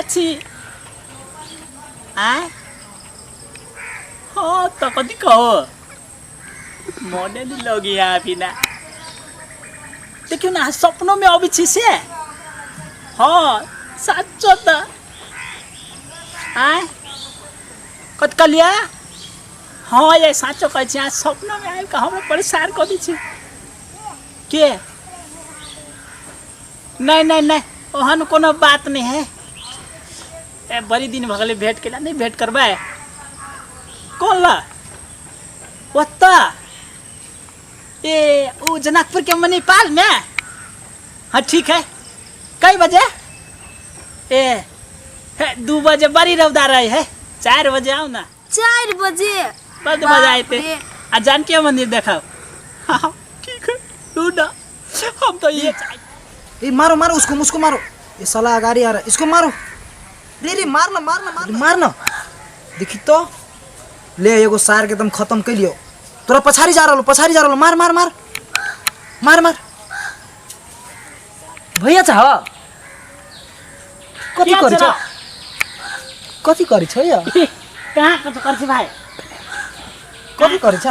छी आय हाँ तो कथी कहो मने नहीं लगी यहाँ बिना देखियो ना सपनों में अभी छी से हाँ साचो तो आय कत कलिया हाँ ये साचो कह छी सपनों में आए का हमरा परेशान कर दी छी के नहीं नहीं नहीं ओहन कोनो बात नहीं है ए बड़ी दिन भगले भेंट केला नहीं भेंट करबे कौन ला वत्ता ए वो जनकपुर के मणिपाल में हाँ ठीक है कई बजे ए 2 बजे बड़ी रौदा रही है 4 बजे आओ ना 4 बजे बड़ मजा आए थे आ जानकी मंदिर देखा हाँ ठीक है ढूंढा हम तो ये ए मारो मारो उसको मारो ये साला अगाड़ी आ रहा है इसको मारो रे मारना देखी तो ले एगो सार के तुम खत्म कर लियो तोरा पछाड़ी जा रहा मार भैया चाह कथी करी छ या कहाँ कथो कर छी भाई कथी करी छ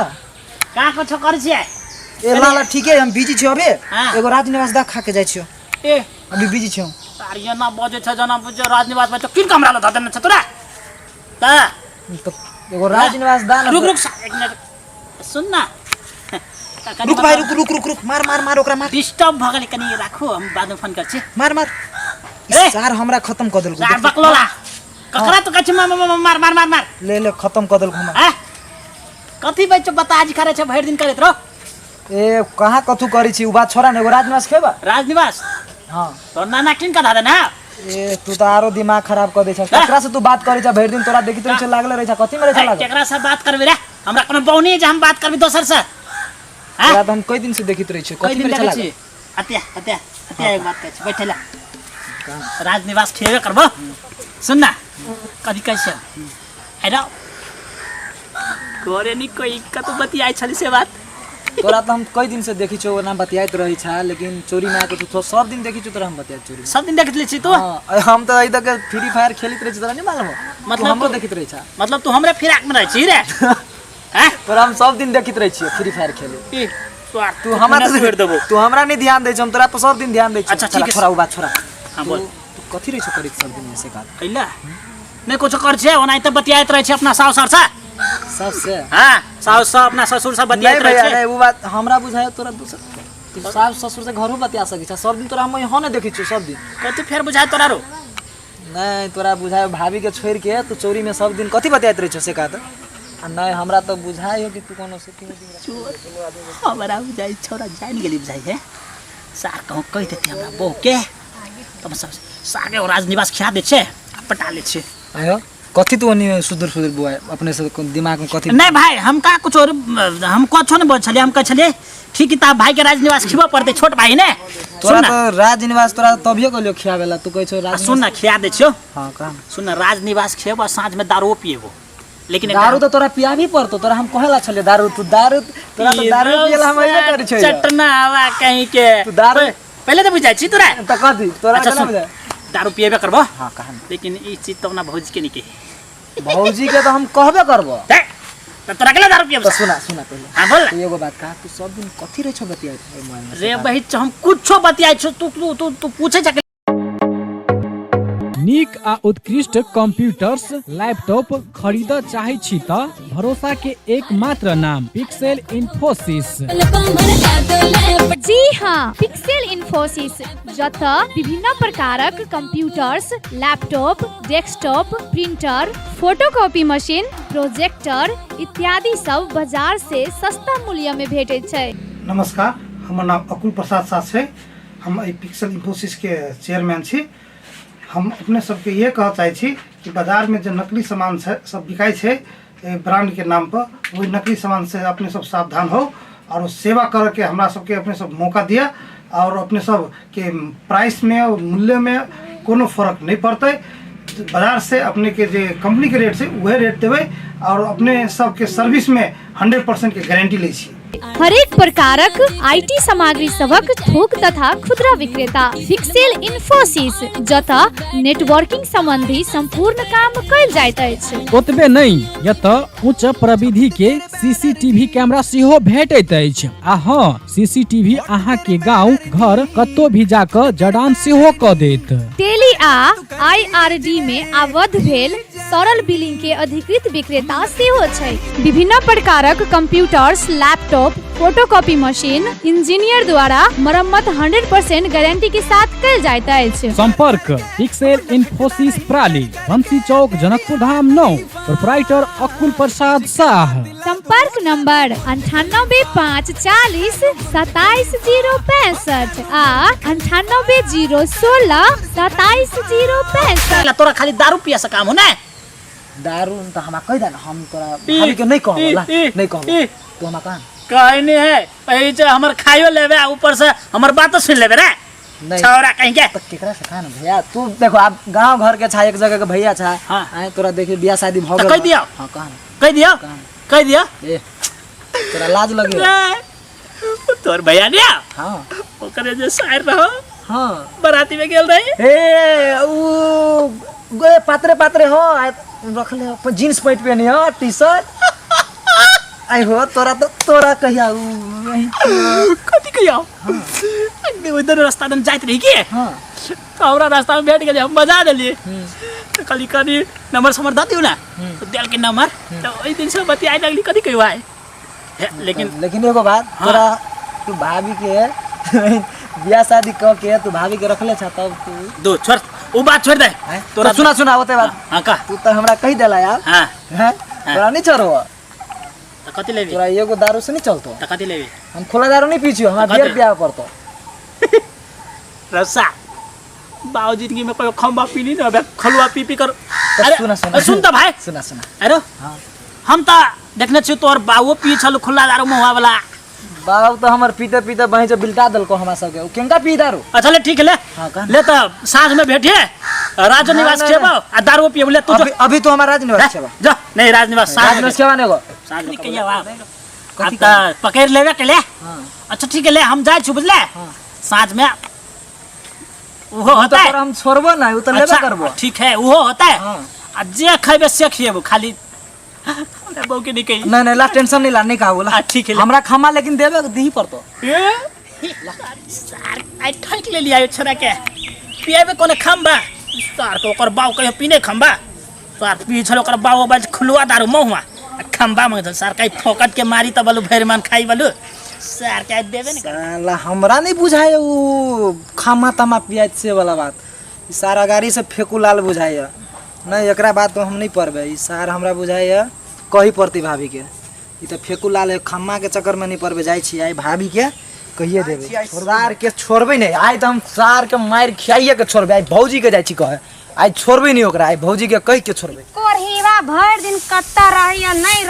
कहाँ कथो कर छी ए लाला ठीक है हम बिजी छियो अबे एगो राजनिवास दा खा के जाय छियो ए अभी बिजी छियो यार ये ना बजे छ जना बुझ राजनिवास में तो किन कमरा ला धदन छ तोरा ता तो एगो राजनिवास दा रुक एक मिनट सुन ना रुक भाई रुक मार ओकरा मार डिस्टर्ब भ गेले कनी राखो हम बाद में फोन कर छी मार सार हमरा खत्म कर देलको यार बकलोला ककरा तो कछ मार ले खत्म कर देलको हम कथी बच्चो बता आज करे छ भर दिन करत रहो ए कहाँ कथू करी छी उ बात छोड़ा ने एगो राजनिवास खेबा राजनिवास हां तो नाना किन का दादा ना ए तू तो आरो दिमाग खराब कर दे छ ककरा से तू बात करी छ भर दिन तोरा देखि तो छ लागले रही छ कथी में रही छ लागल केकरा से बात करबे रे हमरा कोनो बौनी जे हम बात करबी दोसर से हां हम कई दिन से देखित रही छ कथी में रही छ लागल अत्या एक बात कह बैठला राजनिवास खेबे करबो सुन ना कथी कहै छ हेलो गोरे नि कोई कतो बतियाइ छली से बात तोरा तो हम कई दिन से देखी छो ना बतियाइत रही छा लेकिन चोरी में आके तू सब दिन देखी छो तोरा हम बतियाइत चोरी सब दिन देखत ले छी तू हां हम तो इधर के फ्री फायर खेलित रही छ तोरा नहीं मालूम मतलब हमरो देखित रही छा मतलब तू हमरे फिराक में रह छी रे हैं तोरा हम सब दिन देखित रही छी फ्री फायर खेले ई स्वार्थ तू हमरा तो छोड़ देबो तू हमरा नहीं ध्यान दे छ हम तोरा पर सब दिन ध्यान दे छ अच्छा ठीक है छोरा उ बात छोरा हां बोल तू कथी रही छ करित सब दिन में से बात कैला नहीं कुछ कर छे ओनाइ त बतियाइत रह छी अपना सास सर से सबसे हां सास सब अपना ससुर से बतियाइत रह छी नहीं वो बात हमरा बुझाय तोरा दूसर तू सास ससुर से घरो बतिया सकी छ सब दिन तोरा हम यहां ने देखि छु सब दिन कथी फेर बुझाय तोरा रो नहीं तोरा बुझाय भाभी के छोड़ के तू चोरी में सब दिन कथी बतियाइत रही छ से का त नहीं हमरा तो बुझाय हो कि तू कोनो सेटिंग हमरा बुझाय छोरा जान गेली बुझाय है सा कहूं कह देती हमरा बो के तब सब सागे और राजनिवास खिया दे छे पटा ले छे आयो कथी तो नहीं सुधर बुआ अपने से दिमाग में कथी नहीं भाई हम का कुछ और हम कुछ नहीं बोल छले हम कह छले ठीक है भाई के राजनिवास खिबो पड़ते छोट भाई ने तोरा तो राजनिवास तोरा तभियो कहलियो खियावेला तू कहै छ राज सुन ना खिया दे छियो हां का सुन राजनिवास खेबो साँझ में दारू पिएबो लेकिन दारू तो तोरा पिया भी पड़तो तोरा हम कहला छले दारू तोरा तो दारू पियला हम ऐसे करै छै चटना हवा कहीं के तू दारू पहले तो बुझाई छी तोरा त कथी तोरा अच्छा सुन दारू पिएबे करबो हां कहां लेकिन ई चीज तो ना भौजी के निके भौजी के तो हम कहबे करबो त तोरा केला दारू पिएबे सुना पहले हां बोल तू एगो बात कहा तू सब दिन कथी रे छ बतियाई रे बहिन हम कुछो बतियाई छ तू पूछे छ नीक आ उत्कृष्ट कंप्यूटर्स लैपटॉप खरीद चाहे छी त भरोसा के एकमात्र नाम पिक्सेल इन्फोसिस। जी हाँ, पिक्सेल इन्फोसिस जत विभिन्न प्रकारक computers, laptop, desktop, printer, photocopy machine, projector इत्यादि सब बाजार से सस्ता मूल्य में भेटे छै। नमस्कार, हमर नाम अकुल प्रसाद साथ छै। हम पिक्सेल इन्फोसिस के चेयरमैन छी। हम अपने सबके ये कह चाहे छी कि बाजार में जो नकली सामान सब बिकाई है ब्रांड के नाम पर, वही नकली सामान से अपने सब सावधान हो और सेवा करके हमरा सबके अपने सब मौका दिया और अपने सब के प्राइस में और मूल्य में कोनो फर्क नहीं पड़ते। बाजार से अपने के जो कंपनी के रेट से वही रेट देवे और अपने सबके सर्विस में 100% के गारंटी ले छी। हरेक प्रकारक आईटी सामग्री सबक थोक तथा खुदरा विक्रेता पिक्सेल इन्फोसिस जतऽ नेटवर्किंग संबंधी संपूर्ण काम कयल जाइत अछि। ओतबे नहीं यतऽ उच्च प्रविधि के सीसीटीवी कैमरा सेहो भेटैत अछि। आ हाँ, सीसीटीवी अहाँ के गांव घर कतौ भी जाकर जड़ान सेहो क देत। टेली आ आईआरडी में आबद्ध भेल सरल बिलिंग के अधिकृत विक्रेता सेहो छै। विभिन्न प्रकारक computers, laptop, photocopy machine engineer द्वारा मरम्मत 100% गारंटी के साथ कयल जाइत अछि। संपर्क पिक्सेल इन्फोसिस प्राली, बंसी चौक, जनकपुर धाम 9, प्रोप्राइटर अकुल प्रसाद शाह। संपर्क नंबर 9854 27065 आ 9801 27065। तोरा खाली दारू पिया से काम हो ना? दारू त हमरा कह दे ना, हम तोरा भाभी के नहीं कहला, नहीं कहला तो हम कहां कहीं नहीं है। पहले जो हमर खाइयो लेवे ऊपर से हमर बात सुन लेवे रे नहीं छौरा कहीं के। तो केकरा से कहा ना भैया, तू देखो आप गांव घर के छा, एक जगह के भैया छा। हाँ। आए तोरा देखे बियाह शादी भ तो कह दिया। हां कहां कह दिया कह दिया ए तोरा लाज लगे। तोर भैया ने हां ओकरे जे शायर रहो हां बराती में गेल रही। ए ऊ गोए पात्रे पात्रे हो रखले हो, जींस पैंट पहनी हो, टी-शर्ट। आई हो तोरा कहिया कथी कहिया उधर रास्ता में जाइत रही के। हां हमरा रास्ता में बैठ गेल, हम बजा देलिए। तो कली कनी नंबर समर द दियो ना, तो दिल के नंबर तो ओई दिन से बतियाई लगली कथी कहवा है। लेकिन एगो बात, तोरा तू भाभी के बियाह शादी क के तू भाभी के रखले छ, तब तू दो छोड़ वो बात छोड़ दे। तोरा सुना होते बात। हां का तू तो हमरा कह देला यार। हां हैं तोरा नहीं चढ़ो, तो कथी लेबी? तोरा एगो दारू से नहीं चलतो। तो कथी लेबी? हम खोला दारू नहीं पीछियो, हमरा कथी? बियर पिया पड़तो। रसा बाऊ जिंदगी में कोई खंबा पी ली ना, खलुआ पी कर। सुन तो भाई सुना अरे हाँ। हम तो देखने छी तोर बाऊ पी छल खुला दारू मुहा वाला। बाबू तो हमर पीते पीते बहीं से बिल्टा दल को हमरा सबके, उ केंगा पी दारू। अच्छा ले ठीक है ले। हाँ, कहाँ? ले तो साँझ में बैठिए राजनिवास नहीं, खेबो आ दारू पिए बोले तू अभी तो हमारा राजनिवास छबा। जा नहीं राजनिवास साँझ राजनिवास छबा नेगो साँझ में कहिया वा अब त पकड़ लेवे के ले। हां अच्छा ठीक है ले हम जाए छु बुझले। साँझ में वो होता है। हम छोड़बो ना, उ तो लेबे करबो। ठीक है वो होता है। हां आ जे खइबे से खिएबो खाली हमरा बहू के नहीं कही। नहीं ला टेंशन नहीं ला, नहीं का बोला। ठीक है हमरा खमा लेकिन देबे के दी पड़तो। सार आई ठक ले लिया छोरा के पिएबे कोने खंबा सार को ओकर बाऊ कहियो पीने खंबा सार पी छलो ओकर बाऊ बाज खुलवा दारू महुआ खंबा में सार कई फोकट के मारी त बलु भैरमान खाई बलु सार के देबे ने साला हमरा नहीं बुझाय उ खमा तमा पियात से वाला बात। ई सारा गाड़ी से फेकू लाल बुझाय नहीं, एकरा बात तो हम नहीं पड़बे। ई सार हमरा बुझाय कही पड़ती भाभी के। ई तो फेकू लाल है, खम्मा के चक्कर में नहीं पड़बे। जाय छी आई भाभी के कहिए देबे, सार के छोड़बे नहीं। आई तो हम सार के मार खियाइए के छोड़बे। आई भौजी के जाय छी कहे, आई छोड़बे नहीं ओकरा। आई भौजी के कह के छोड़बे। कोरहीवा भर दिन कत्ता रहिया नहीं